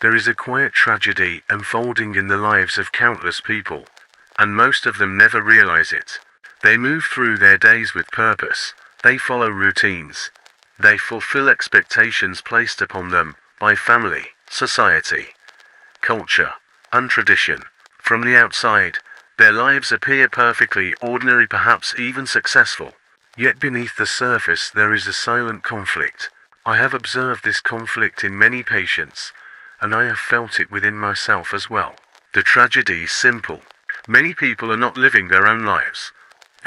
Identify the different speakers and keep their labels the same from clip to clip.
Speaker 1: There is a quiet tragedy unfolding in the lives of countless people, and most of them never realize it. They move through their days with purpose, they follow routines, they fulfill expectations placed upon them by family, society, culture, and tradition. From the outside, their lives appear perfectly ordinary, perhaps even successful. Yet beneath the surface there is a silent conflict. I have observed this conflict in many patients, and I have felt it within myself as well. The tragedy is simple. Many people are not living their own lives.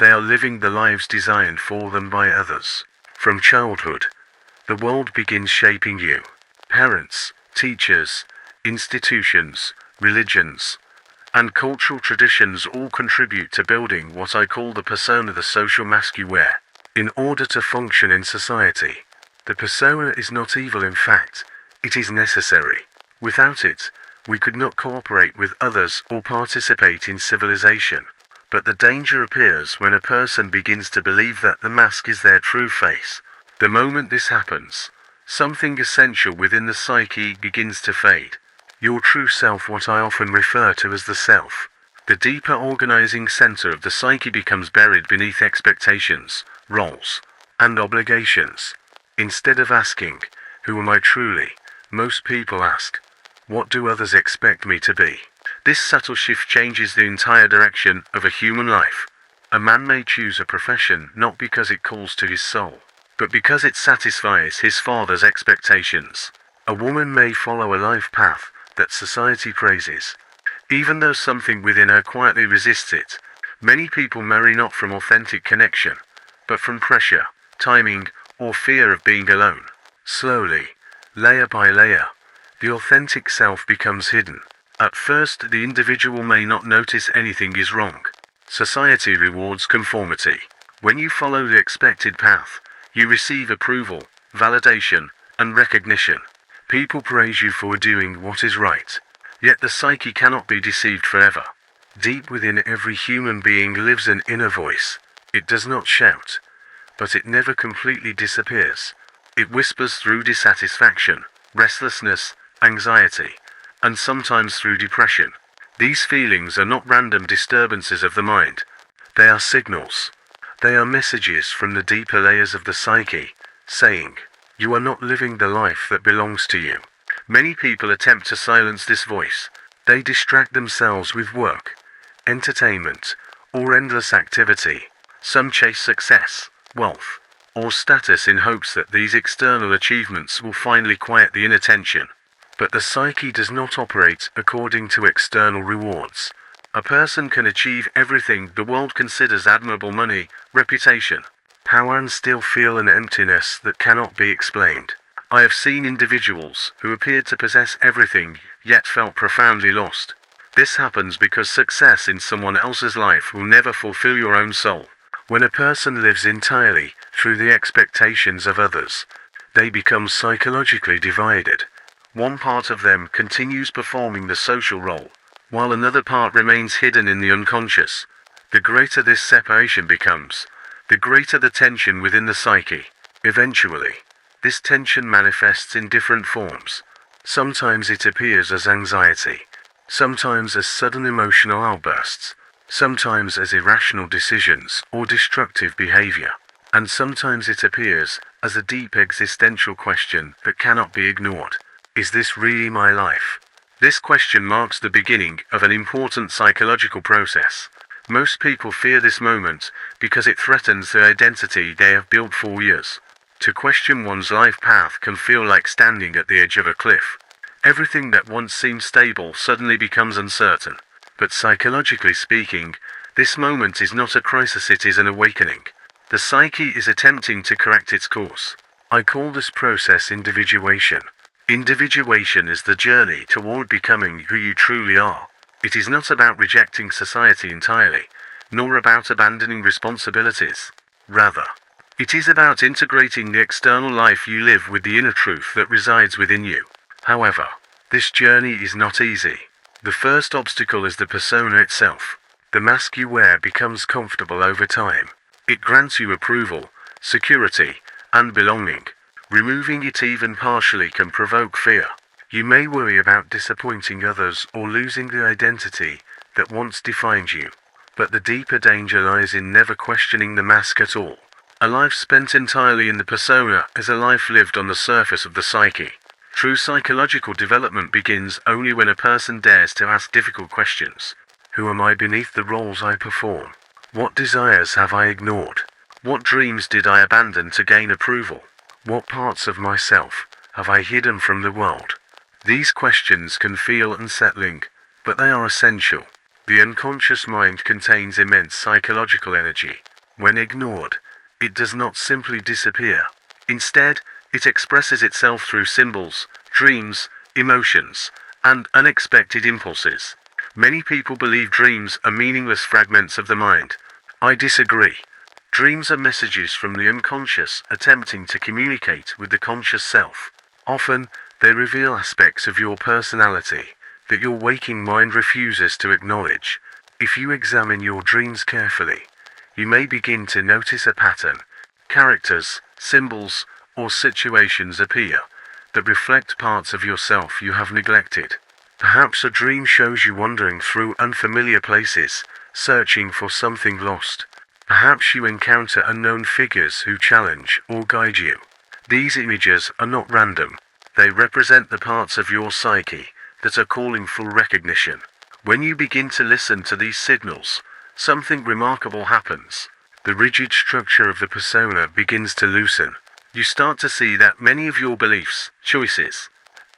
Speaker 1: They are living the lives designed for them by others. From childhood, the world begins shaping you. Parents, teachers, institutions, religions, and cultural traditions all contribute to building what I call the persona, the social mask you wear. In order to function in society, the persona is not evil. In fact, it is necessary. Without it, we could not cooperate with others or participate in civilization. But the danger appears when a person begins to believe that the mask is their true face. The moment this happens, something essential within the psyche begins to fade. Your true self, what I often refer to as the self, the deeper organizing center of the psyche, becomes buried beneath expectations, roles, and obligations. Instead of asking, "Who am I truly?" most people ask, "What do others expect me to be?" This subtle shift changes the entire direction of a human life. A man may choose a profession not because it calls to his soul, but because it satisfies his father's expectations. A woman may follow a life path that society praises, even though something within her quietly resists it. Many people marry not from authentic connection, but from pressure, timing, or fear of being alone. Slowly, layer by layer, the authentic self becomes hidden. At first, the individual may not notice anything is wrong. Society rewards conformity. When you follow the expected path, you receive approval, validation, and recognition. People praise you for doing what is right. Yet the psyche cannot be deceived forever. Deep within every human being lives an inner voice. It does not shout, but it never completely disappears. It whispers through dissatisfaction, restlessness, anxiety, and sometimes through depression. These feelings are not random disturbances of the mind. They are signals. They are messages from the deeper layers of the psyche, saying, "You are not living the life that belongs to you." Many people attempt to silence this voice. They distract themselves with work, entertainment, or endless activity. Some chase success, wealth, or status in hopes that these external achievements will finally quiet the inner tension. But the psyche does not operate according to external rewards. A person can achieve everything the world considers admirable: money, reputation, power, and still feel an emptiness that cannot be explained. I have seen individuals who appeared to possess everything, yet felt profoundly lost. This happens because success in someone else's life will never fulfill your own soul. When a person lives entirely through the expectations of others, they become psychologically divided. One part of them continues performing the social role, while another part remains hidden in the unconscious. The greater this separation becomes, the greater the tension within the psyche. Eventually, this tension manifests in different forms. Sometimes it appears as anxiety, sometimes as sudden emotional outbursts, sometimes as irrational decisions or destructive behavior, and sometimes it appears as a deep existential question that cannot be ignored. Is this really my life? This question marks the beginning of an important psychological process. Most people fear this moment because it threatens the identity they have built for years. To question one's life path can feel like standing at the edge of a cliff. Everything that once seemed stable suddenly becomes uncertain. But psychologically speaking, this moment is not a crisis, it is an awakening. The psyche is attempting to correct its course. I call this process individuation. Individuation is the journey toward becoming who you truly are. It is not about rejecting society entirely, nor about abandoning responsibilities. Rather, it is about integrating the external life you live with the inner truth that resides within you. However, this journey is not easy. The first obstacle is the persona itself. The mask you wear becomes comfortable over time. It grants you approval, security, and belonging. Removing it even partially can provoke fear. You may worry about disappointing others or losing the identity that once defined you. But the deeper danger lies in never questioning the mask at all. A life spent entirely in the persona is a life lived on the surface of the psyche. True psychological development begins only when a person dares to ask difficult questions. Who am I beneath the roles I perform? What desires have I ignored? What dreams did I abandon to gain approval? What parts of myself have I hidden from the world? These questions can feel unsettling, but they are essential. The unconscious mind contains immense psychological energy. When ignored, it does not simply disappear. Instead, it expresses itself through symbols, dreams, emotions, and unexpected impulses. Many people believe dreams are meaningless fragments of the mind. I disagree. Dreams are messages from the unconscious attempting to communicate with the conscious self. Often, they reveal aspects of your personality that your waking mind refuses to acknowledge. If you examine your dreams carefully, you may begin to notice a pattern. Characters, symbols, or situations appear that reflect parts of yourself you have neglected. Perhaps a dream shows you wandering through unfamiliar places, searching for something lost. Perhaps you encounter unknown figures who challenge or guide you. These images are not random. They represent the parts of your psyche that are calling for recognition. When you begin to listen to these signals, something remarkable happens. The rigid structure of the persona begins to loosen. You start to see that many of your beliefs, choices,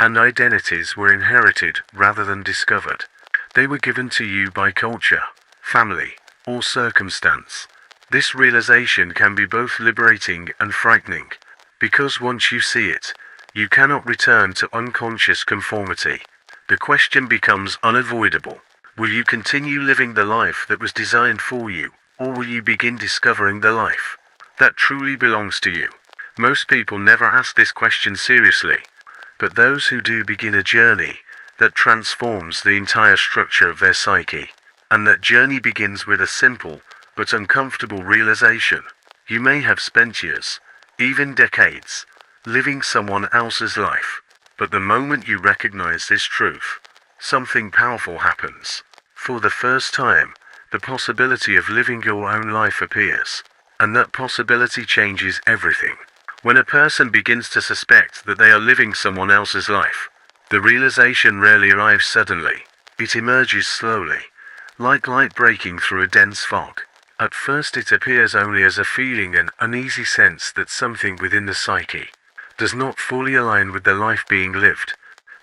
Speaker 1: and identities were inherited rather than discovered. They were given to you by culture, family, or circumstance. This realization can be both liberating and frightening, because once you see it, you cannot return to unconscious conformity. The question becomes unavoidable. Will you continue living the life that was designed for you, or will you begin discovering the life that truly belongs to you? Most people never ask this question seriously, but those who do begin a journey that transforms the entire structure of their psyche. And that journey begins with a simple but uncomfortable realization. You may have spent years, even decades, living someone else's life. But the moment you recognize this truth, something powerful happens. For the first time, the possibility of living your own life appears. And that possibility changes everything. When a person begins to suspect that they are living someone else's life, the realization rarely arrives suddenly. It emerges slowly, like light breaking through a dense fog. At first it appears only as a feeling, an uneasy sense that something within the psyche does not fully align with the life being lived.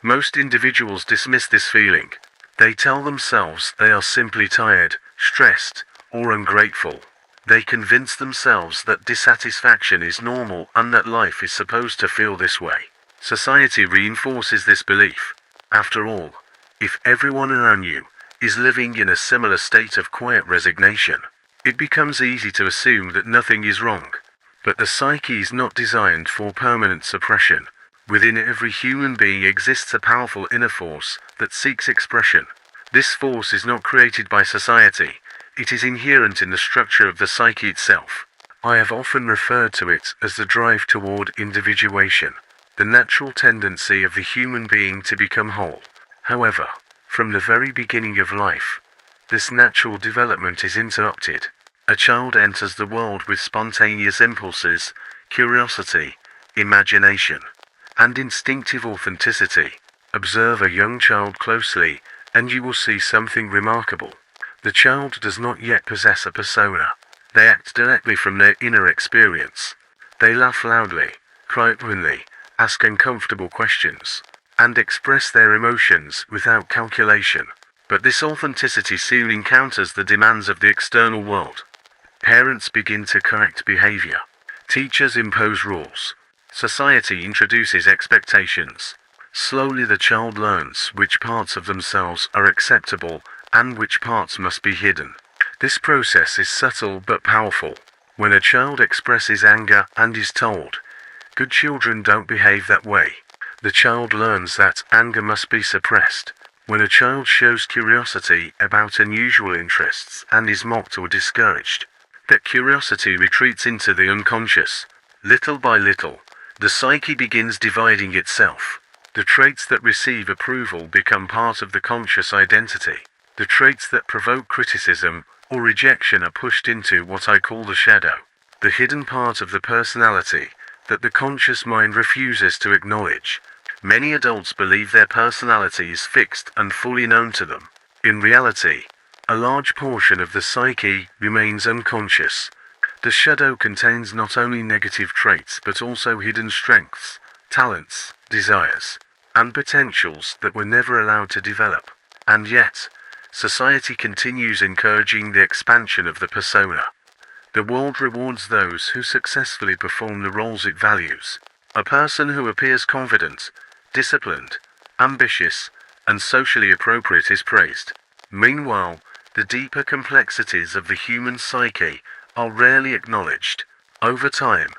Speaker 1: Most individuals dismiss this feeling. They tell themselves they are simply tired, stressed, or ungrateful. They convince themselves that dissatisfaction is normal and that life is supposed to feel this way. Society reinforces this belief. After all, if everyone around you is living in a similar state of quiet resignation, it becomes easy to assume that nothing is wrong. But the psyche is not designed for permanent suppression. Within every human being exists a powerful inner force that seeks expression. This force is not created by society. It is inherent in the structure of the psyche itself. I have often referred to it as the drive toward individuation, the natural tendency of the human being to become whole. However, from the very beginning of life, this natural development is interrupted. A child enters the world with spontaneous impulses, curiosity, imagination, and instinctive authenticity. Observe a young child closely, and you will see something remarkable. The child does not yet possess a persona. They act directly from their inner experience. They laugh loudly, cry openly, ask uncomfortable questions, and express their emotions without calculation. But this authenticity soon encounters the demands of the external world. Parents begin to correct behavior. Teachers impose rules. Society introduces expectations. Slowly the child learns which parts of themselves are acceptable and which parts must be hidden. This process is subtle but powerful. When a child expresses anger and is told, "Good children don't behave that way," the child learns that anger must be suppressed. When a child shows curiosity about unusual interests and is mocked or discouraged, that curiosity retreats into the unconscious. Little by little, the psyche begins dividing itself. The traits that receive approval become part of the conscious identity. The traits that provoke criticism or rejection are pushed into what I call the shadow, the hidden part of the personality that the conscious mind refuses to acknowledge. Many adults believe their personality is fixed and fully known to them. In reality, a large portion of the psyche remains unconscious. The shadow contains not only negative traits but also hidden strengths, talents, desires, and potentials that were never allowed to develop. And yet, society continues encouraging the expansion of the persona. The world rewards those who successfully perform the roles it values. A person who appears confident, disciplined, ambitious, and socially appropriate is praised. Meanwhile, the deeper complexities of the human psyche are rarely acknowledged. Over time,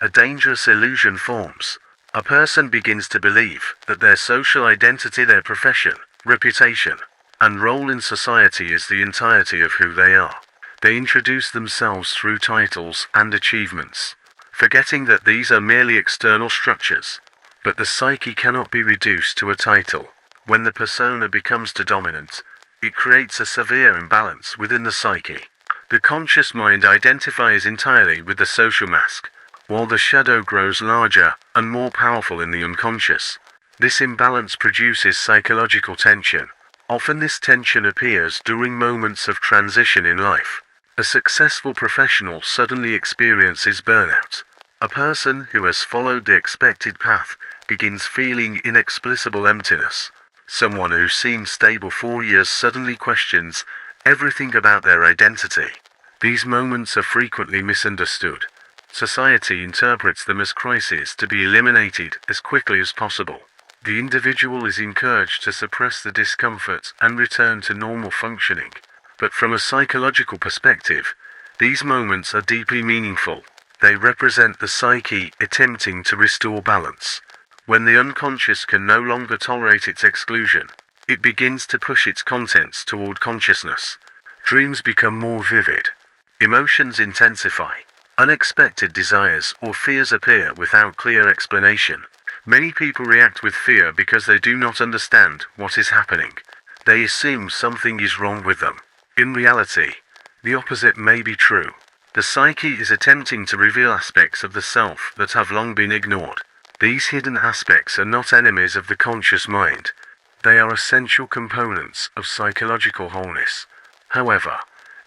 Speaker 1: a dangerous illusion forms. A person begins to believe that their social identity, their profession, reputation, and role in society is the entirety of who they are. They introduce themselves through titles and achievements, forgetting that these are merely external structures. But the psyche cannot be reduced to a title. When the persona becomes too dominant, it creates a severe imbalance within the psyche. The conscious mind identifies entirely with the social mask, while the shadow grows larger and more powerful in the unconscious. This imbalance produces psychological tension. Often this tension appears during moments of transition in life. A successful professional suddenly experiences burnout. A person who has followed the expected path begins feeling inexplicable emptiness. Someone who seemed stable for years suddenly questions everything about their identity. These moments are frequently misunderstood. Society interprets them as crises to be eliminated as quickly as possible. The individual is encouraged to suppress the discomfort and return to normal functioning. But from a psychological perspective, these moments are deeply meaningful. They represent the psyche attempting to restore balance. When the unconscious can no longer tolerate its exclusion, it begins to push its contents toward consciousness. Dreams become more vivid. Emotions intensify. Unexpected desires or fears appear without clear explanation. Many people react with fear because they do not understand what is happening. They assume something is wrong with them. In reality, the opposite may be true. The psyche is attempting to reveal aspects of the self that have long been ignored. These hidden aspects are not enemies of the conscious mind. They are essential components of psychological wholeness. However,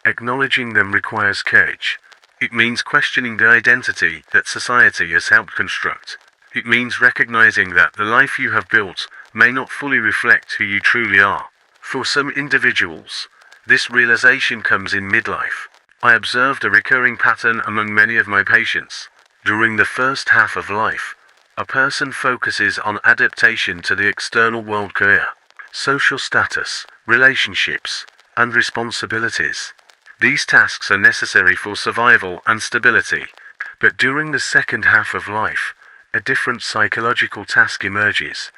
Speaker 1: acknowledging them requires courage. It means questioning the identity that society has helped construct. It means recognizing that the life you have built may not fully reflect who you truly are. For some individuals, this realization comes in midlife. I observed a recurring pattern among many of my patients. During the first half of life, a person focuses on adaptation to the external world, career, social status, relationships, and responsibilities. These tasks are necessary for survival and stability. But during the second half of life, a different psychological task emerges.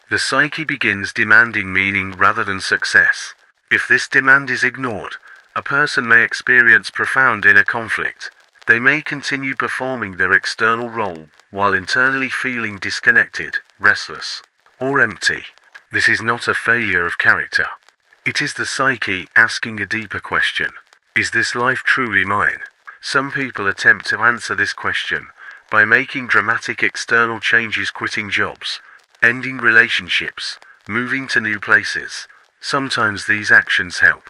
Speaker 1: The psyche begins demanding meaning rather than success. If this demand is ignored, a person may experience profound inner conflict. They may continue performing their external role while internally feeling disconnected, restless, or empty. This is not a failure of character. It is the psyche asking a deeper question. Is this life truly mine? Some people attempt to answer this question by making dramatic external changes, quitting jobs, ending relationships, moving to new places. Sometimes these actions help,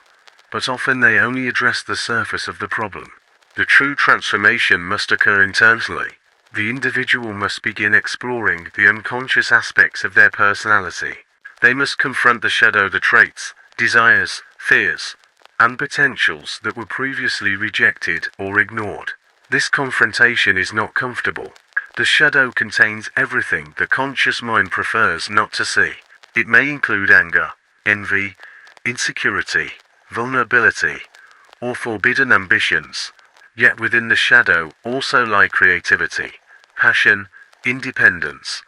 Speaker 1: but often they only address the surface of the problem. The true transformation must occur internally. The individual must begin exploring the unconscious aspects of their personality. They must confront the shadow, the traits, desires, fears, and potentials that were previously rejected or ignored. This confrontation is not comfortable. The shadow contains everything the conscious mind prefers not to see. It may include anger, envy, insecurity, vulnerability, or forbidden ambitions. Yet within the shadow also lie creativity, passion, independence,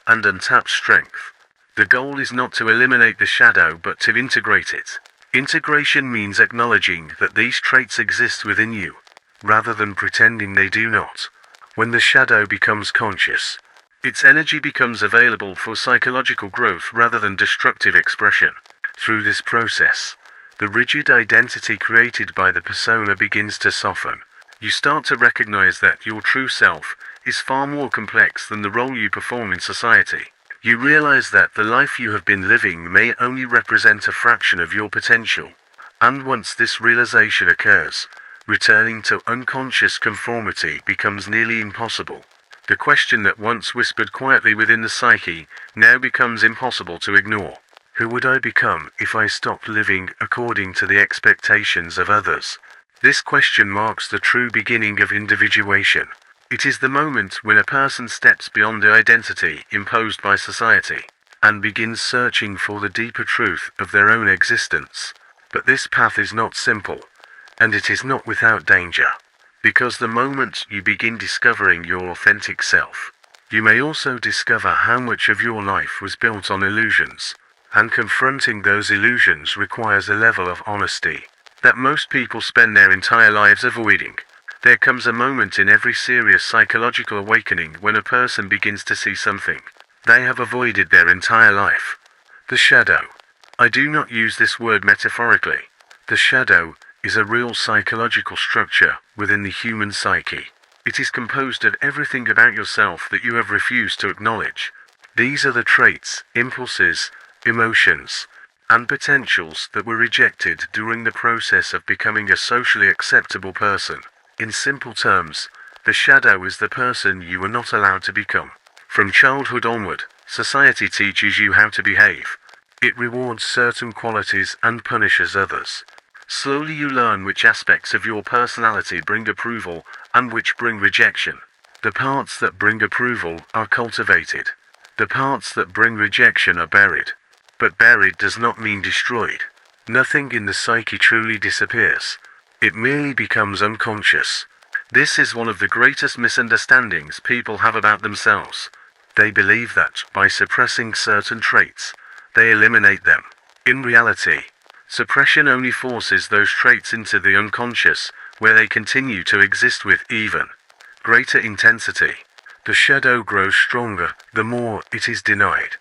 Speaker 1: and untapped strength. The goal is not to eliminate the shadow but to integrate it. Integration means acknowledging that these traits exist within you, rather than pretending they do not. When the shadow becomes conscious, Its energy becomes available for psychological growth rather than destructive expression. Through this process, the rigid identity created by the persona begins to soften. You start to recognize that your true self is far more complex than the role you perform in society. You realize that the life you have been living may only represent a fraction of your potential. And once this realization occurs, returning to unconscious conformity becomes nearly impossible. The question that once whispered quietly within the psyche now becomes impossible to ignore. Who would I become if I stopped living according to the expectations of others? This question marks the true beginning of individuation. It is the moment when a person steps beyond the identity imposed by society and begins searching for the deeper truth of their own existence. But this path is not simple, and it is not without danger. Because the moment you begin discovering your authentic self, you may also discover how much of your life was built on illusions, and confronting those illusions requires a level of honesty that most people spend their entire lives avoiding. There comes a moment in every serious psychological awakening when a person begins to see something they have avoided their entire life. The shadow. I do not use this word metaphorically. The shadow is a real psychological structure within the human psyche. It is composed of everything about yourself that you have refused to acknowledge. These are the traits, impulses, emotions, and potentials that were rejected during the process of becoming a socially acceptable person. In simple terms, the shadow is the person you were not allowed to become. From childhood onward, society teaches you how to behave. It rewards certain qualities and punishes others. Slowly you learn which aspects of your personality bring approval and which bring rejection. The parts that bring approval are cultivated. The parts that bring rejection are buried. But buried does not mean destroyed. Nothing in the psyche truly disappears. It merely becomes unconscious. This is one of the greatest misunderstandings people have about themselves. They believe that, by suppressing certain traits, they eliminate them. In reality, suppression only forces those traits into the unconscious, where they continue to exist with even greater intensity. The shadow grows stronger the more it is denied.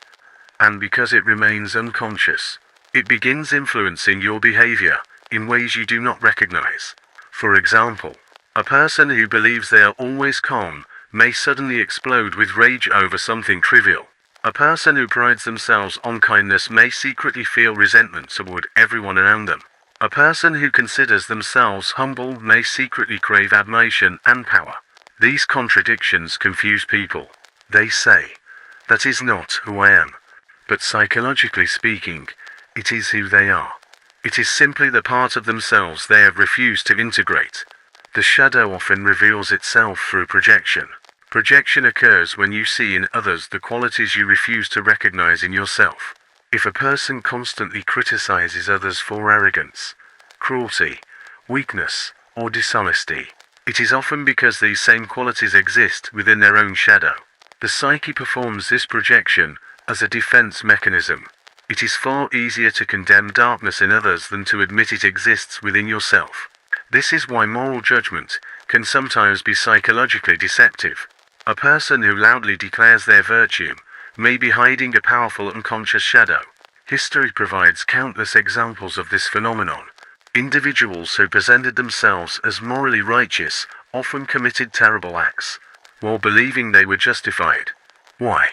Speaker 1: And because it remains unconscious, it begins influencing your behavior in ways you do not recognize. For example, a person who believes they are always calm may suddenly explode with rage over something trivial. A person who prides themselves on kindness may secretly feel resentment toward everyone around them. A person who considers themselves humble may secretly crave admiration and power. These contradictions confuse people. They say, "That is not who I am." But psychologically speaking, it is who they are. It is simply the part of themselves they have refused to integrate. The shadow often reveals itself through projection. Projection occurs when you see in others the qualities you refuse to recognize in yourself. If a person constantly criticizes others for arrogance, cruelty, weakness, or dishonesty, it is often because these same qualities exist within their own shadow. The psyche performs this projection as a defense mechanism. It is far easier to condemn darkness in others than to admit it exists within yourself. This is why moral judgment can sometimes be psychologically deceptive. A person who loudly declares their virtue may be hiding a powerful unconscious shadow. History provides countless examples of this phenomenon. Individuals who presented themselves as morally righteous often committed terrible acts, while believing they were justified. Why?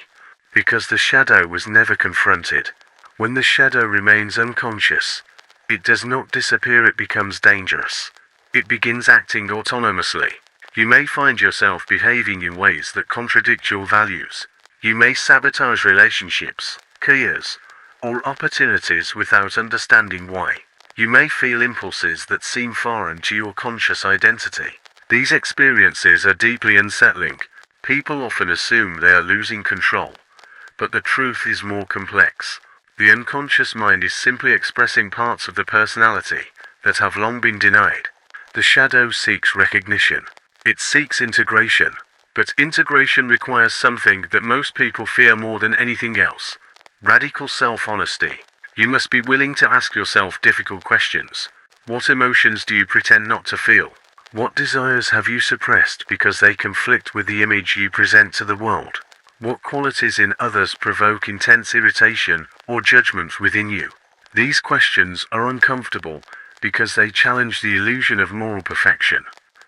Speaker 1: Because the shadow was never confronted. When the shadow remains unconscious, it does not disappear, it becomes dangerous. It begins acting autonomously. You may find yourself behaving in ways that contradict your values. You may sabotage relationships, careers, or opportunities without understanding why. You may feel impulses that seem foreign to your conscious identity. These experiences are deeply unsettling. People often assume they are losing control, but the truth is more complex. The unconscious mind is simply expressing parts of the personality that have long been denied. The shadow seeks recognition. It seeks integration. But integration requires something that most people fear more than anything else: radical self-honesty. You must be willing to ask yourself difficult questions. What emotions do you pretend not to feel? What desires have you suppressed because they conflict with the image you present to the world? What qualities in others provoke intense irritation or judgment within you? These questions are uncomfortable because they challenge the illusion of moral perfection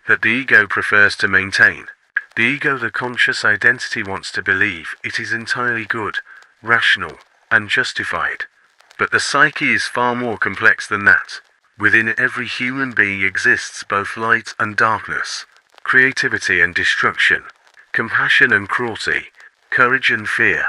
Speaker 1: that the ego prefers to maintain. The ego, the conscious identity, wants to believe it is entirely good, rational, and justified. But the psyche is far more complex than that. Within every human being exists both light and darkness, creativity and destruction, compassion and cruelty, courage and fear.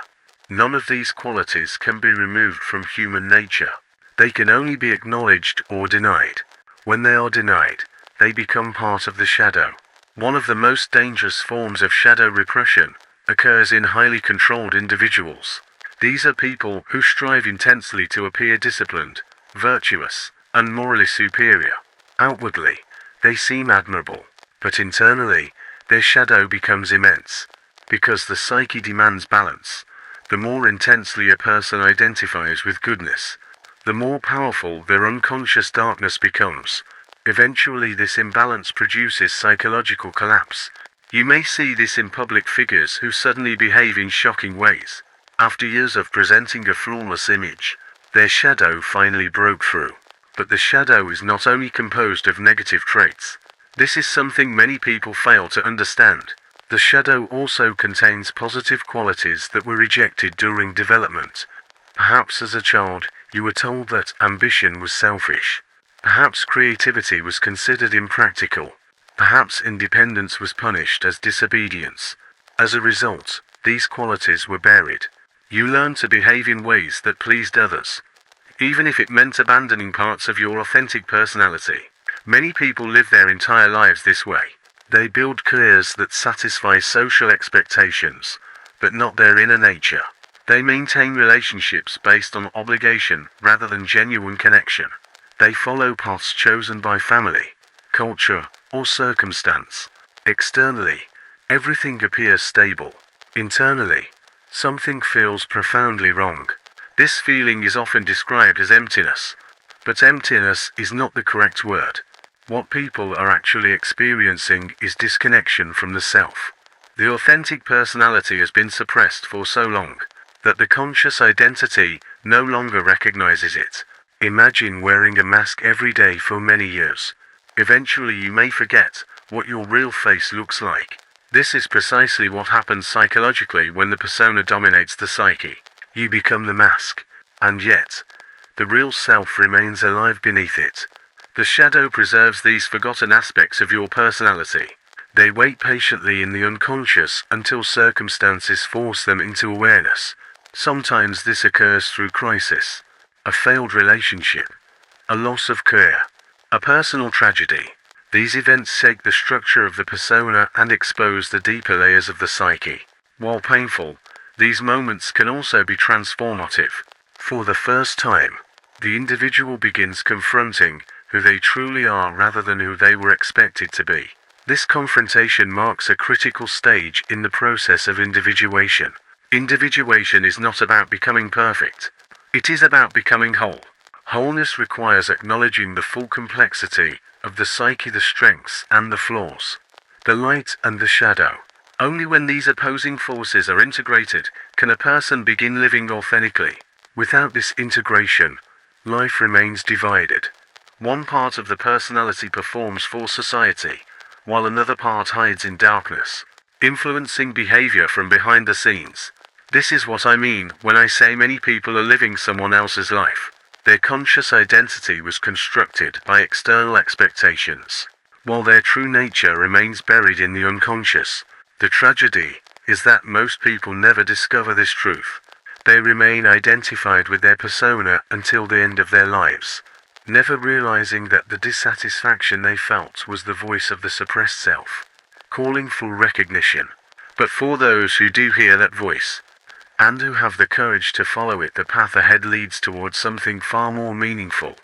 Speaker 1: None of these qualities can be removed from human nature. They can only be acknowledged or denied. When they are denied, they become part of the shadow. One of the most dangerous forms of shadow repression occurs in highly controlled individuals. These are people who strive intensely to appear disciplined, virtuous, and morally superior. Outwardly, they seem admirable, but internally, their shadow becomes immense. Because the psyche demands balance, the more intensely a person identifies with goodness, the more powerful their unconscious darkness becomes. Eventually, this imbalance produces psychological collapse. You may see this in public figures who suddenly behave in shocking ways. After years of presenting a flawless image, their shadow finally broke through. But the shadow is not only composed of negative traits. This is something many people fail to understand. The shadow also contains positive qualities that were rejected during development. Perhaps as a child, you were told that ambition was selfish. Perhaps creativity was considered impractical. Perhaps independence was punished as disobedience. As a result, these qualities were buried. You learned to behave in ways that pleased others, even if it meant abandoning parts of your authentic personality. Many people live their entire lives this way. They build careers that satisfy social expectations, but not their inner nature. They maintain relationships based on obligation rather than genuine connection. They follow paths chosen by family, culture, or circumstance. Externally, everything appears stable. Internally, something feels profoundly wrong. This feeling is often described as emptiness, but emptiness is not the correct word. What people are actually experiencing is disconnection from the self. The authentic personality has been suppressed for so long that the conscious identity no longer recognizes it. Imagine wearing a mask every day for many years. Eventually you may forget what your real face looks like. This is precisely what happens psychologically when the persona dominates the psyche. You become the mask, and yet, the real self remains alive beneath it. The shadow preserves these forgotten aspects of your personality. They wait patiently in the unconscious until circumstances force them into awareness. Sometimes this occurs through crisis, a failed relationship, a loss of career, a personal tragedy. These events shake the structure of the persona and expose the deeper layers of the psyche. While painful, these moments can also be transformative. For the first time, the individual begins confronting who they truly are rather than who they were expected to be. This confrontation marks a critical stage in the process of individuation. Individuation is not about becoming perfect. It is about becoming whole. Wholeness requires acknowledging the full complexity of the psyche, the strengths and the flaws, the light and the shadow. Only when these opposing forces are integrated can a person begin living authentically. Without this integration, life remains divided. One part of the personality performs for society, while another part hides in darkness, influencing behavior from behind the scenes. This is what I mean when I say many people are living someone else's life. Their conscious identity was constructed by external expectations, while their true nature remains buried in the unconscious. The tragedy is that most people never discover this truth. They remain identified with their persona until the end of their lives, never realizing that the dissatisfaction they felt was the voice of the suppressed self, calling for recognition. But for those who do hear that voice, and who have the courage to follow it, the path ahead leads towards something far more meaningful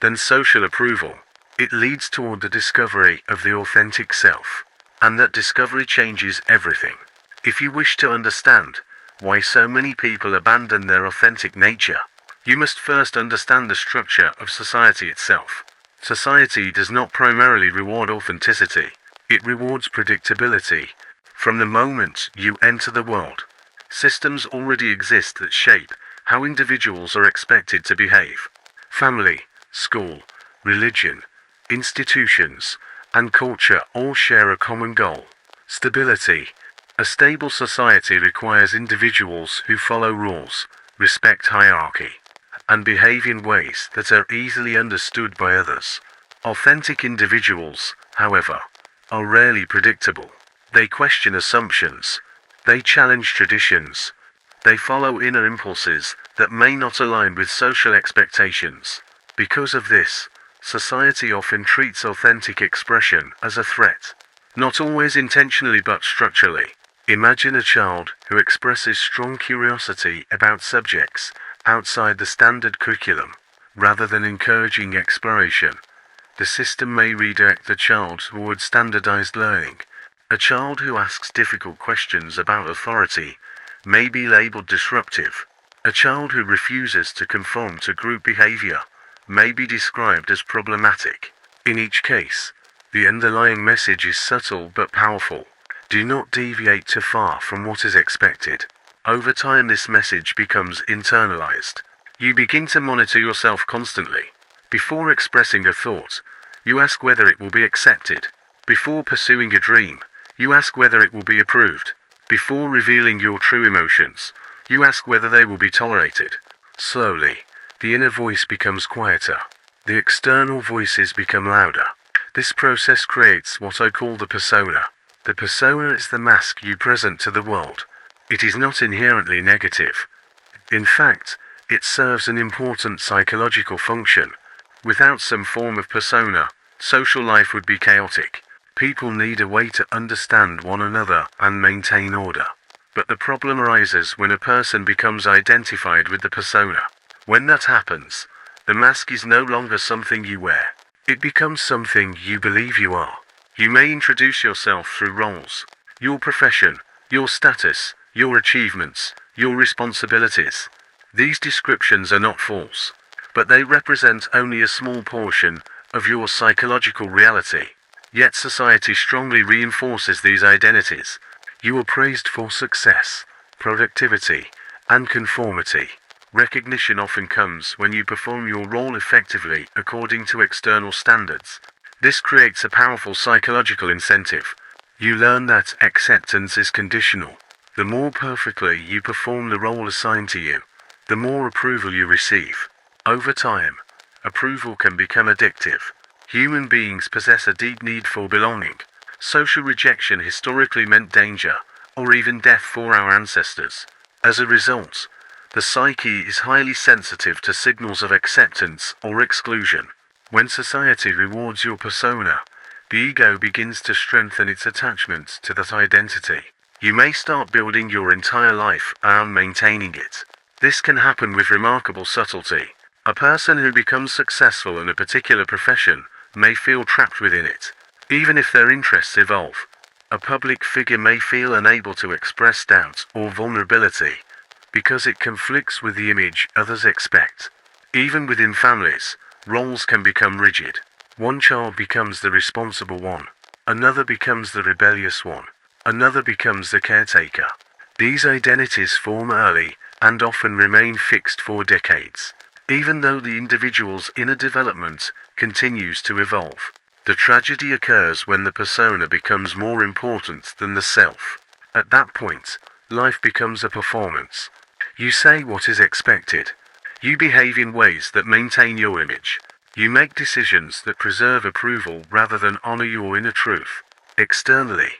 Speaker 1: than social approval. It leads toward the discovery of the authentic self, and that discovery changes everything. If you wish to understand why so many people abandon their authentic nature, you must first understand the structure of society itself. Society does not primarily reward authenticity, it rewards predictability. From the moment you enter the world, Systems already exist that shape how individuals are expected to behave. Family, school, religion, institutions, and culture all share a common goal: stability. A stable society requires individuals who follow rules, respect hierarchy, and behave in ways that are easily understood by others. Authentic individuals, however, are rarely predictable. They question assumptions. They challenge traditions. They follow inner impulses that may not align with social expectations. Because of this, society often treats authentic expression as a threat. Not always intentionally but structurally. Imagine a child who expresses strong curiosity about subjects outside the standard curriculum, rather than encouraging exploration. The system may redirect the child toward standardized learning. A child who asks difficult questions about authority may be labeled disruptive. A child who refuses to conform to group behavior may be described as problematic. In each case, the underlying message is subtle but powerful. Do not deviate too far from what is expected. Over time, this message becomes internalized. You begin to monitor yourself constantly. Before expressing a thought, you ask whether it will be accepted. Before pursuing a dream, you ask whether it will be approved. Before revealing your true emotions, you ask whether they will be tolerated. Slowly, the inner voice becomes quieter. The external voices become louder. This process creates what I call the persona. The persona is the mask you present to the world. It is not inherently negative. In fact, it serves an important psychological function. Without some form of persona, social life would be chaotic. People need a way to understand one another and maintain order. But the problem arises when a person becomes identified with the persona. When that happens, the mask is no longer something you wear. It becomes something you believe you are. You may introduce yourself through roles: your profession, your status, your achievements, your responsibilities. These descriptions are not false, but they represent only a small portion of your psychological reality. Yet society strongly reinforces these identities. You are praised for success, productivity, and conformity. Recognition often comes when you perform your role effectively according to external standards. This creates a powerful psychological incentive. You learn that acceptance is conditional. The more perfectly you perform the role assigned to you, the more approval you receive. Over time, approval can become addictive. Human beings possess a deep need for belonging. Social rejection historically meant danger, or even death for our ancestors. As a result, the psyche is highly sensitive to signals of acceptance or exclusion. When society rewards your persona, the ego begins to strengthen its attachment to that identity. You may start building your entire life around maintaining it. This can happen with remarkable subtlety. A person who becomes successful in a particular profession may feel trapped within it, even if their interests evolve. A public figure may feel unable to express doubt or vulnerability because it conflicts with the image others expect. Even within families, roles can become rigid. One child becomes the responsible one. Another becomes the rebellious one. Another becomes the caretaker. These identities form early and often remain fixed for decades, even though the individual's inner development continues to evolve. The tragedy occurs when the persona becomes more important than the self. At that point, life becomes a performance. You say what is expected. You behave in ways that maintain your image. You make decisions that preserve approval rather than honor your inner truth. Externally,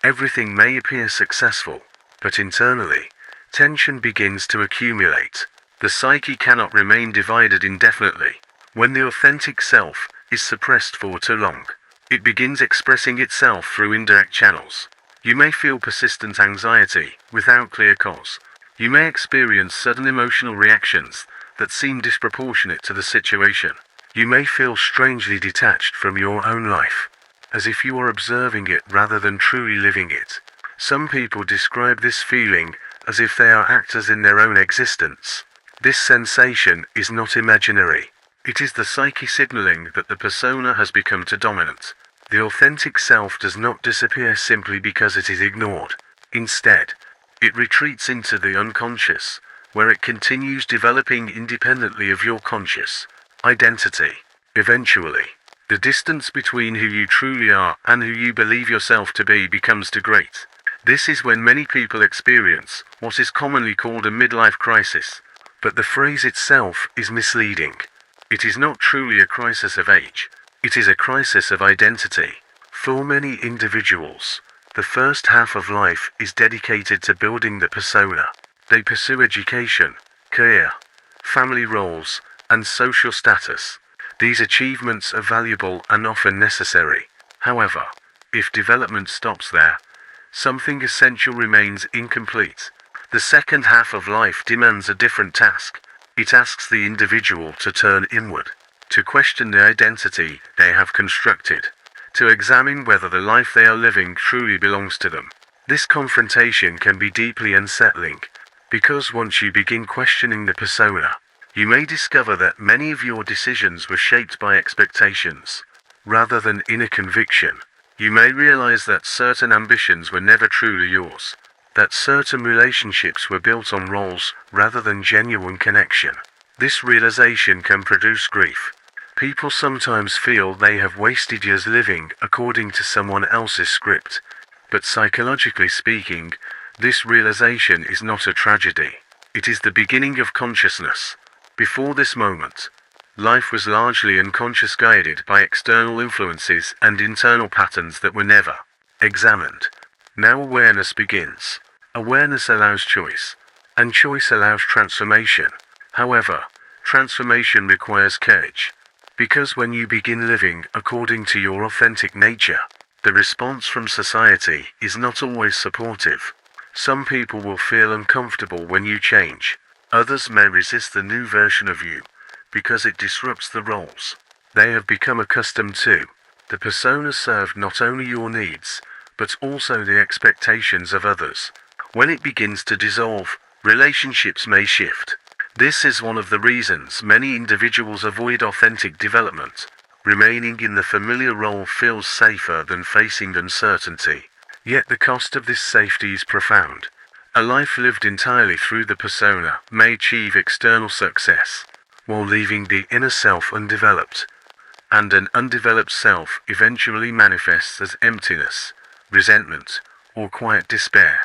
Speaker 1: everything may appear successful, but internally, tension begins to accumulate. The psyche cannot remain divided indefinitely. When the authentic self is suppressed for too long, it begins expressing itself through indirect channels. You may feel persistent anxiety without clear cause. You may experience sudden emotional reactions that seem disproportionate to the situation. You may feel strangely detached from your own life, as if you are observing it rather than truly living it. Some people describe this feeling as if they are actors in their own existence. This sensation is not imaginary. It is the psyche signaling that the persona has become too dominant. The authentic self does not disappear simply because it is ignored. Instead, It retreats into the unconscious, where it continues developing independently of your conscious identity. Eventually, the distance between who you truly are and who you believe yourself to be becomes too great. This is when many people experience what is commonly called a midlife crisis, but the phrase itself is misleading. It is not truly a crisis of age, it is a crisis of identity. For many individuals, the first half of life is dedicated to building the persona. They pursue education, career, family roles, and social status. These achievements are valuable and often necessary. However, if development stops there, something essential remains incomplete. The second half of life demands a different task. It asks the individual to turn inward, to question the identity they have constructed, to examine whether the life they are living truly belongs to them. This confrontation can be deeply unsettling, because once you begin questioning the persona, you may discover that many of your decisions were shaped by expectations, rather than inner conviction. You may realize that certain ambitions were never truly yours, that certain relationships were built on roles rather than genuine connection. This realization can produce grief. People sometimes feel they have wasted years living according to someone else's script, but psychologically speaking, this realization is not a tragedy. It is the beginning of consciousness. Before this moment, life was largely unconscious, guided by external influences and internal patterns that were never examined. Now awareness begins. Awareness allows choice, and choice allows transformation. However, transformation requires courage, because when you begin living according to your authentic nature, the response from society is not always supportive. Some people will feel uncomfortable when you change. Others may resist the new version of you, because it disrupts the roles they have become accustomed to. The persona served not only your needs, but also the expectations of others. When it begins to dissolve, relationships may shift. This is one of the reasons many individuals avoid authentic development. Remaining in the familiar role feels safer than facing uncertainty. Yet the cost of this safety is profound. A life lived entirely through the persona may achieve external success, while leaving the inner self undeveloped. And an undeveloped self eventually manifests as emptiness, resentment, or quiet despair.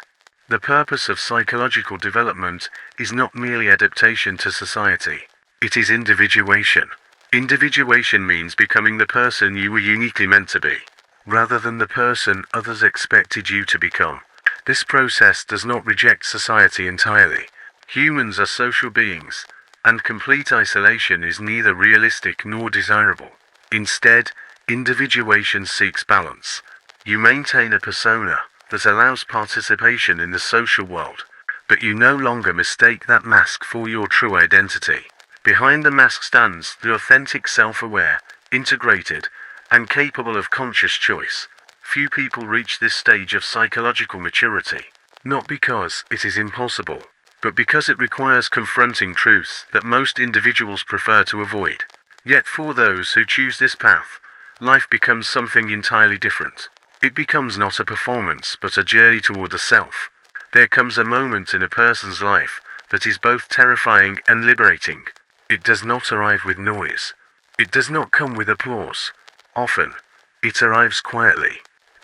Speaker 1: The purpose of psychological development is not merely adaptation to society. It is individuation. Individuation means becoming the person you were uniquely meant to be, rather than the person others expected you to become. This process does not reject society entirely. Humans are social beings, and complete isolation is neither realistic nor desirable. Instead, individuation seeks balance. You maintain a persona that allows participation in the social world, but you no longer mistake that mask for your true identity. Behind the mask stands the authentic self-aware, integrated, and capable of conscious choice. Few people reach this stage of psychological maturity, not because it is impossible, but because it requires confronting truths that most individuals prefer to avoid. Yet for those who choose this path, life becomes something entirely different. It becomes not a performance but a journey toward the self. There comes a moment in a person's life that is both terrifying and liberating. It does not arrive with noise. It does not come with applause. Often, it arrives quietly.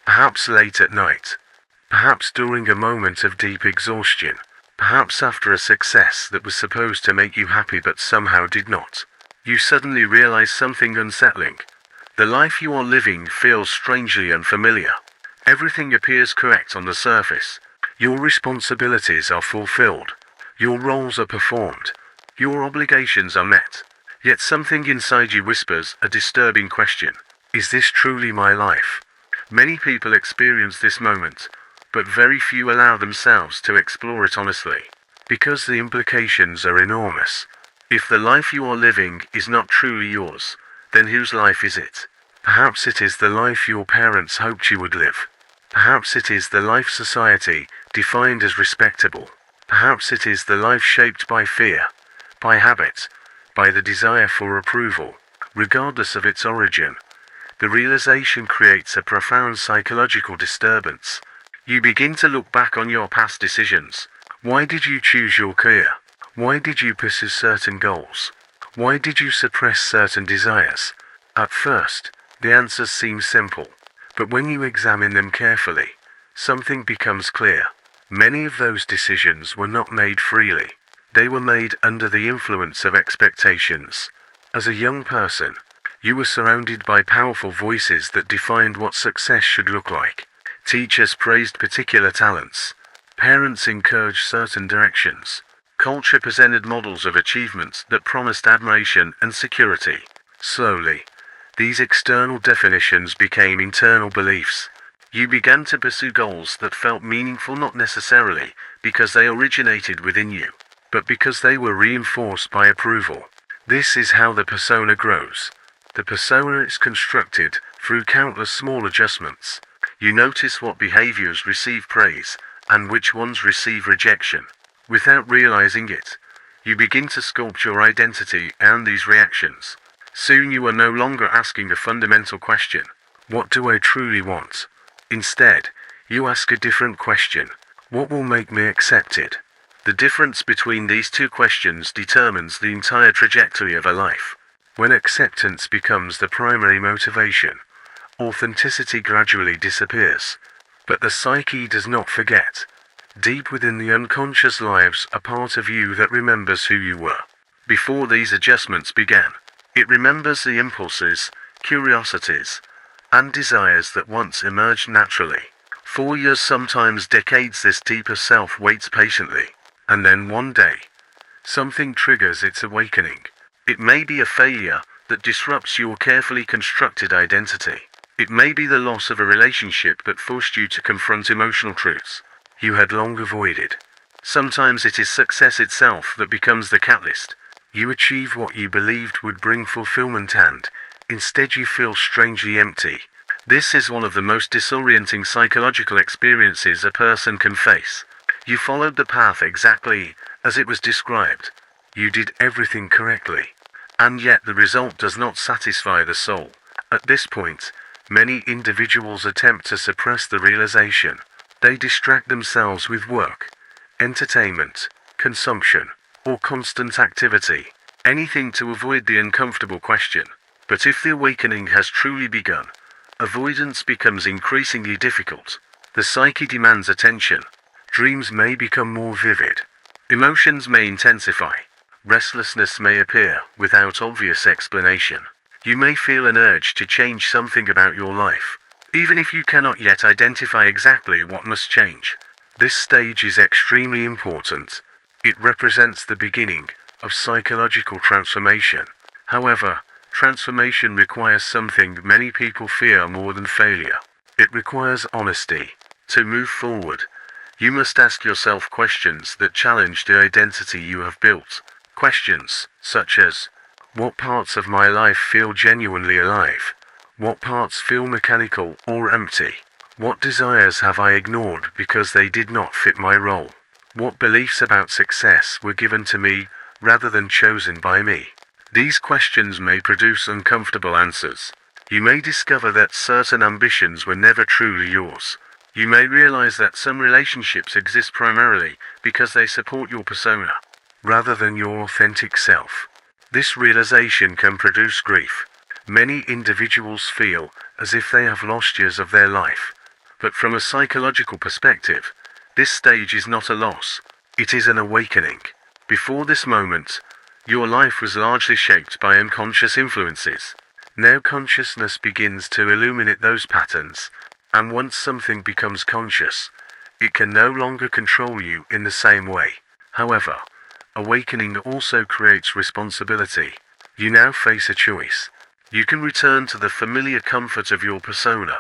Speaker 1: Perhaps late at night. Perhaps during a moment of deep exhaustion. Perhaps after a success that was supposed to make you happy but somehow did not. You suddenly realize something unsettling. The life you are living feels strangely unfamiliar. Everything appears correct on the surface. Your responsibilities are fulfilled. Your roles are performed. Your obligations are met. Yet something inside you whispers a disturbing question. Is this truly my life? Many people experience this moment, but very few allow themselves to explore it honestly, because the implications are enormous. If the life you are living is not truly yours, then whose life is it? Perhaps it is the life your parents hoped you would live. Perhaps it is the life society defined as respectable. Perhaps it is the life shaped by fear, by habit, by the desire for approval. Regardless of its origin, the realization creates a profound psychological disturbance. You begin to look back on your past decisions. Why did you choose your career? Why did you pursue certain goals? Why did you suppress certain desires? At first, the answers seem simple, but when you examine them carefully, something becomes clear. Many of those decisions were not made freely. They were made under the influence of expectations. As a young person, you were surrounded by powerful voices that defined what success should look like. Teachers praised particular talents. Parents encouraged certain directions. Culture presented models of achievements that promised admiration and security. Slowly, these external definitions became internal beliefs. You began to pursue goals that felt meaningful not necessarily because they originated within you, but because they were reinforced by approval. This is how the persona grows. The persona is constructed through countless small adjustments. You notice what behaviors receive praise and which ones receive rejection. Without realizing it, you begin to sculpt your identity and these reactions. Soon you are no longer asking a fundamental question, what do I truly want? Instead, you ask a different question, what will make me accepted? The difference between these two questions determines the entire trajectory of a life. When acceptance becomes the primary motivation, authenticity gradually disappears. But the psyche does not forget. Deep within the unconscious lives a part of you that remembers who you were before these adjustments began. It remembers the impulses, curiosities, and desires that once emerged naturally. For years, sometimes decades, this deeper self waits patiently. And then one day, something triggers its awakening. It may be a failure that disrupts your carefully constructed identity. It may be the loss of a relationship that forced you to confront emotional truths you had long avoided. Sometimes it is success itself that becomes the catalyst. You achieve what you believed would bring fulfillment and, instead, you feel strangely empty. This is one of the most disorienting psychological experiences a person can face. You followed the path exactly as it was described. You did everything correctly. And yet the result does not satisfy the soul. At this point, many individuals attempt to suppress the realization. They distract themselves with work, entertainment, consumption, or constant activity, anything to avoid the uncomfortable question. But if the awakening has truly begun, avoidance becomes increasingly difficult. The psyche demands attention. Dreams may become more vivid. Emotions may intensify. Restlessness may appear without obvious explanation. You may feel an urge to change something about your life, even if you cannot yet identify exactly what must change. This stage is extremely important. It represents the beginning of psychological transformation. However, transformation requires something many people fear more than failure. It requires honesty. To move forward, you must ask yourself questions that challenge the identity you have built. Questions such as, what parts of my life feel genuinely alive? What parts feel mechanical or empty? What desires have I ignored because they did not fit my role? What beliefs about success were given to me rather than chosen by me? These questions may produce uncomfortable answers. You may discover that certain ambitions were never truly yours. You may realize that some relationships exist primarily because they support your persona, rather than your authentic self. This realization can produce grief. Many individuals feel as if they have lost years of their life. But from a psychological perspective, this stage is not a loss. It is an awakening. Before this moment, your life was largely shaped by unconscious influences. Now consciousness begins to illuminate those patterns, and once something becomes conscious, it can no longer control you in the same way. However, awakening also creates responsibility. You now face a choice. You can return to the familiar comfort of your persona,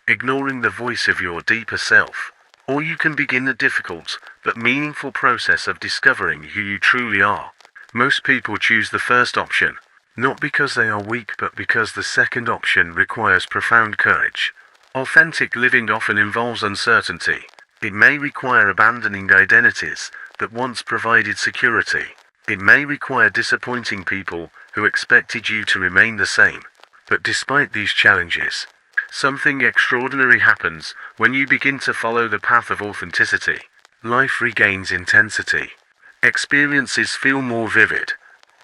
Speaker 1: ignoring the voice of your deeper self, or you can begin the difficult but meaningful process of discovering who you truly are. Most people choose the first option, not because they are weak but because the second option requires profound courage. Authentic living often involves uncertainty. It may require abandoning identities that once provided security. It may require disappointing people who expected you to remain the same. But despite these challenges, Something extraordinary happens when you begin to follow the path of authenticity. Life regains intensity. Experiences feel more vivid.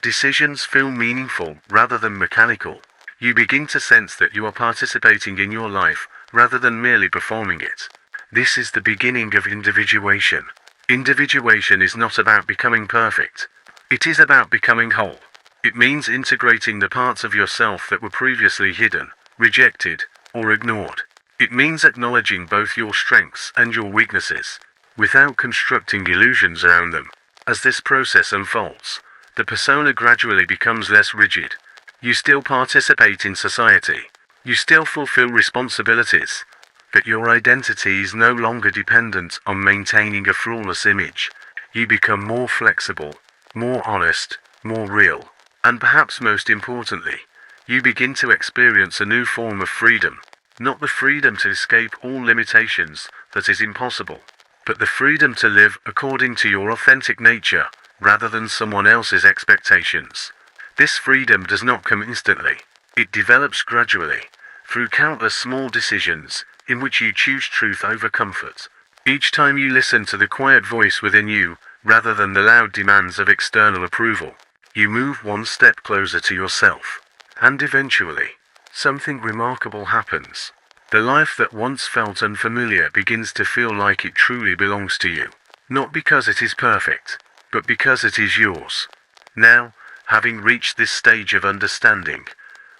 Speaker 1: Decisions feel meaningful rather than mechanical. You begin to sense that you are participating in your life rather than merely performing it. This is the beginning of individuation. Individuation is not about becoming perfect. It is about becoming whole. It means integrating the parts of yourself that were previously hidden, rejected, or ignored. It means acknowledging both your strengths and your weaknesses, without constructing illusions around them. As this process unfolds, the persona gradually becomes less rigid. You still participate in society. You still fulfill responsibilities. But your identity is no longer dependent on maintaining a flawless image. You become more flexible, more honest, more real. And perhaps most importantly, you begin to experience a new form of freedom. Not the freedom to escape all limitations, that is impossible, but the freedom to live according to your authentic nature, rather than someone else's expectations. This freedom does not come instantly. It develops gradually, through countless small decisions, in which you choose truth over comfort. Each time you listen to the quiet voice within you, rather than the loud demands of external approval, you move one step closer to yourself. And eventually, something remarkable happens. The life that once felt unfamiliar begins to feel like it truly belongs to you. Not because it is perfect, but because it is yours. Now, having reached this stage of understanding,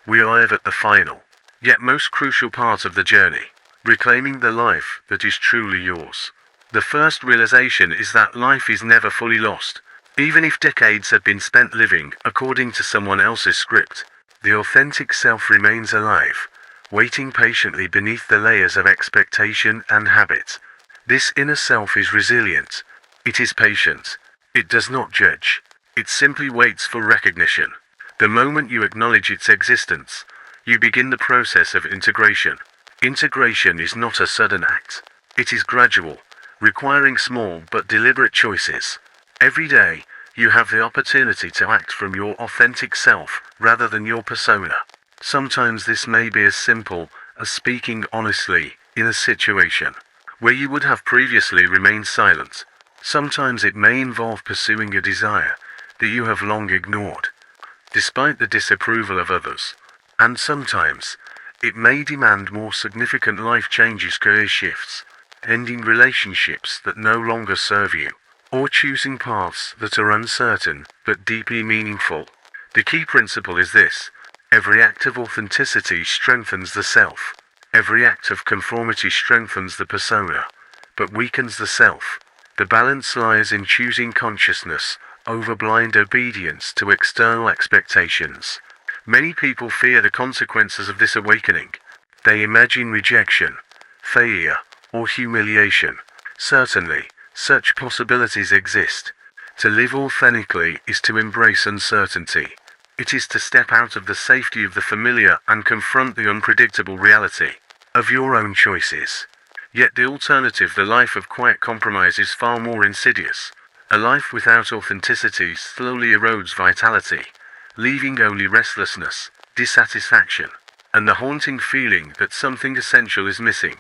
Speaker 1: we arrive at the final, yet most crucial part of the journey, reclaiming the life that is truly yours. The first realization is that life is never fully lost. Even if decades have been spent living according to someone else's script, the authentic self remains alive, waiting patiently beneath the layers of expectation and habit. This inner self is resilient. It is patient. It does not judge. It simply waits for recognition. The moment you acknowledge its existence, you begin the process of integration. Integration is not a sudden act. It is gradual, requiring small but deliberate choices. Every day, you have the opportunity to act from your authentic self, rather than your persona. Sometimes this may be as simple as speaking honestly in a situation where you would have previously remained silent. Sometimes it may involve pursuing a desire that you have long ignored, despite the disapproval of others. And sometimes, it may demand more significant life changes, career shifts, ending relationships that no longer serve you, or choosing paths that are uncertain but deeply meaningful. The key principle is this: every act of authenticity strengthens the self. Every act of conformity strengthens the persona, but weakens the self. The balance lies in choosing consciousness over blind obedience to external expectations. Many people fear the consequences of this awakening. They imagine rejection, failure, or humiliation. Certainly, such possibilities exist. To live authentically is to embrace uncertainty. It is to step out of the safety of the familiar and confront the unpredictable reality of your own choices. Yet the alternative, the life of quiet compromise, is far more insidious. A life without authenticity slowly erodes vitality, leaving only restlessness, dissatisfaction, and the haunting feeling that something essential is missing.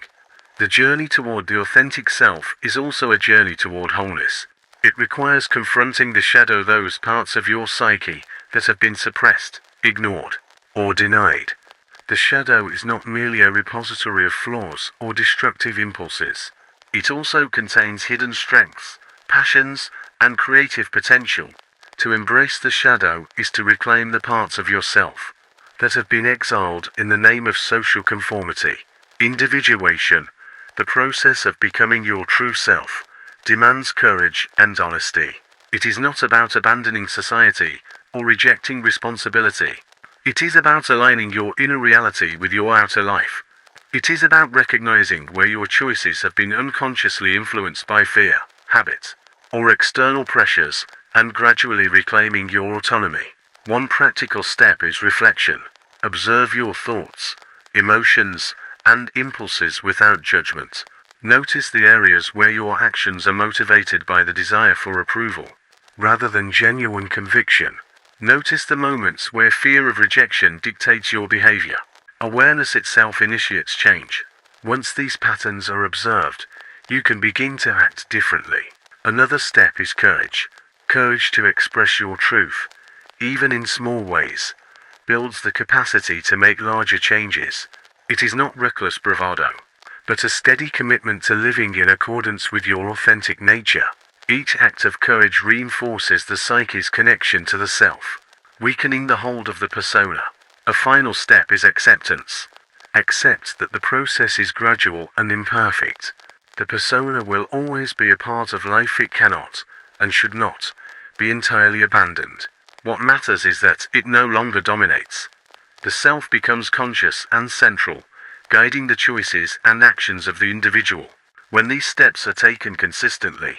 Speaker 1: The journey toward the authentic self is also a journey toward wholeness. It requires confronting the shadow, those parts of your psyche that have been suppressed, ignored, or denied. The shadow is not merely a repository of flaws or destructive impulses. It also contains hidden strengths, passions, and creative potential. To embrace the shadow is to reclaim the parts of yourself that have been exiled in the name of social conformity. Individuation, the process of becoming your true self, demands courage and honesty. It is not about abandoning society or rejecting responsibility. It is about aligning your inner reality with your outer life. It is about recognizing where your choices have been unconsciously influenced by fear, habit, or external pressures, and gradually reclaiming your autonomy. One practical step is reflection. Observe your thoughts, emotions, and impulses without judgment. Notice the areas where your actions are motivated by the desire for approval, rather than genuine conviction. Notice the moments where fear of rejection dictates your behavior. Awareness itself initiates change. Once these patterns are observed, you can begin to act differently. Another step is courage. Courage to express your truth, even in small ways, builds the capacity to make larger changes. It is not reckless bravado, but a steady commitment to living in accordance with your authentic nature. Each act of courage reinforces the psyche's connection to the self, weakening the hold of the persona. A final step is acceptance. Accept that the process is gradual and imperfect. The persona will always be a part of life. It cannot, and should not, be entirely abandoned. What matters is that it no longer dominates. The self becomes conscious and central, guiding the choices and actions of the individual. When these steps are taken consistently,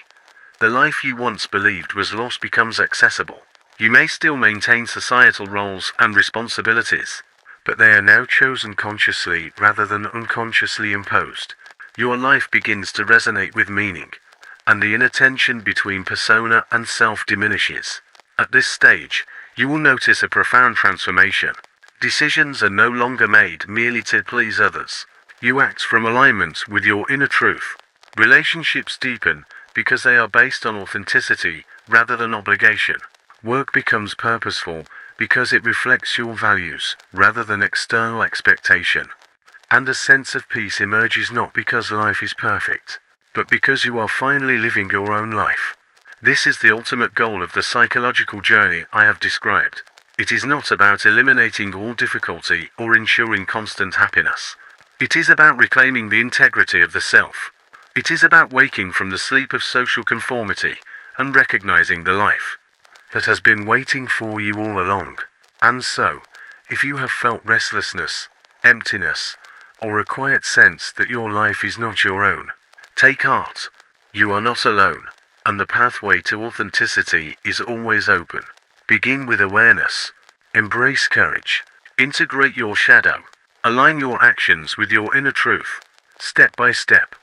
Speaker 1: the life you once believed was lost becomes accessible. You may still maintain societal roles and responsibilities, but they are now chosen consciously rather than unconsciously imposed. Your life begins to resonate with meaning, and the inner tension between persona and self diminishes. At this stage, you will notice a profound transformation. Decisions are no longer made merely to please others. You act from alignment with your inner truth. Relationships deepen because they are based on authenticity rather than obligation. Work becomes purposeful because it reflects your values rather than external expectation. And a sense of peace emerges not because life is perfect, but because you are finally living your own life. This is the ultimate goal of the psychological journey I have described. It is not about eliminating all difficulty or ensuring constant happiness. It is about reclaiming the integrity of the self. It is about waking from the sleep of social conformity and recognizing the life that has been waiting for you all along. And so, if you have felt restlessness, emptiness, or a quiet sense that your life is not your own, take heart. You are not alone, and the pathway to authenticity is always open. Begin with awareness. Embrace courage. Integrate your shadow. Align your actions with your inner truth. Step by step,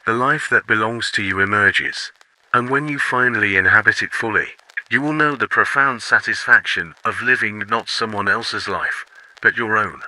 Speaker 1: the life that belongs to you emerges. And when you finally inhabit it fully, you will know the profound satisfaction of living not someone else's life, but your own.